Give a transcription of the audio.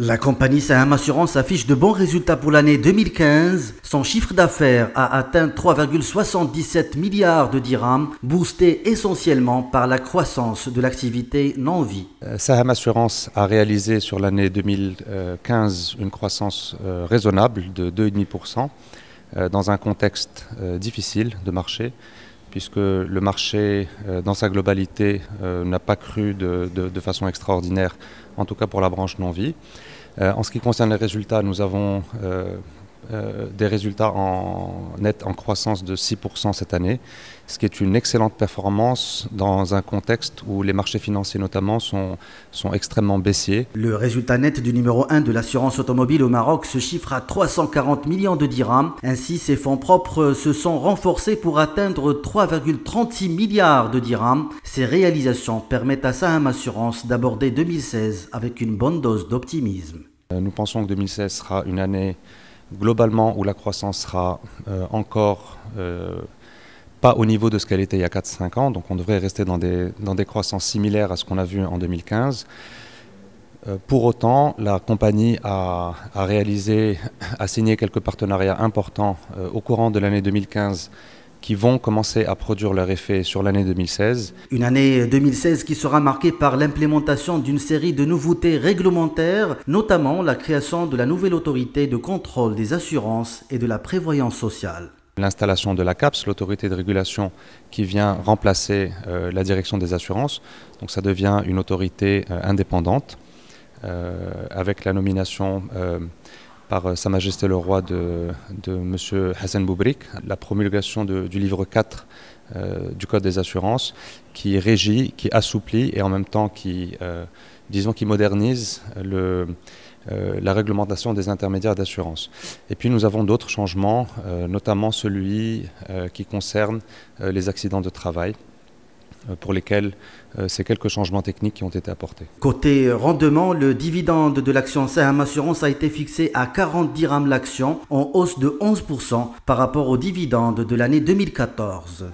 La compagnie Saham Assurance affiche de bons résultats pour l'année 2015. Son chiffre d'affaires a atteint 3,77 milliards de dirhams, boosté essentiellement par la croissance de l'activité non-vie. Saham Assurance a réalisé sur l'année 2015 une croissance raisonnable de 2,5% dans un contexte difficile de marché, puisque le marché dans sa globalité n'a pas cru de façon extraordinaire, en tout cas pour la branche non-vie. En ce qui concerne les résultats, nous avons des résultats net en croissance de 6% cette année, ce qui est une excellente performance dans un contexte où les marchés financiers notamment sont extrêmement baissiers. Le résultat net du numéro 1 de l'assurance automobile au Maroc se chiffre à 340 millions de dirhams. Ainsi, ses fonds propres se sont renforcés pour atteindre 3,36 milliards de dirhams. Ces réalisations permettent à Saham Assurance d'aborder 2016 avec une bonne dose d'optimisme. Nous pensons que 2016 sera une année globalement où la croissance sera encore pas au niveau de ce qu'elle était il y a 4-5 ans, donc on devrait rester dans des croissances similaires à ce qu'on a vu en 2015. Pour autant, la compagnie a signé quelques partenariats importants au courant de l'année 2015 qui vont commencer à produire leur effet sur l'année 2016. Une année 2016 qui sera marquée par l'implémentation d'une série de nouveautés réglementaires, notamment la création de la nouvelle autorité de contrôle des assurances et de la prévoyance sociale. L'installation de la CAPS, l'autorité de régulation qui vient remplacer la direction des assurances. Donc ça devient une autorité indépendante avec la nomination par Sa Majesté le Roi de M. Hassan Boubrik, la promulgation du livre 4 du Code des assurances qui régit, qui assouplit et en même temps qui modernise la réglementation des intermédiaires d'assurance. Et puis nous avons d'autres changements, notamment celui qui concerne les accidents de travail, pour lesquels c'est quelques changements techniques qui ont été apportés. Côté rendement, le dividende de l'action Saham Assurance a été fixé à 40 dirhams l'action, en hausse de 11% par rapport au dividende de l'année 2014.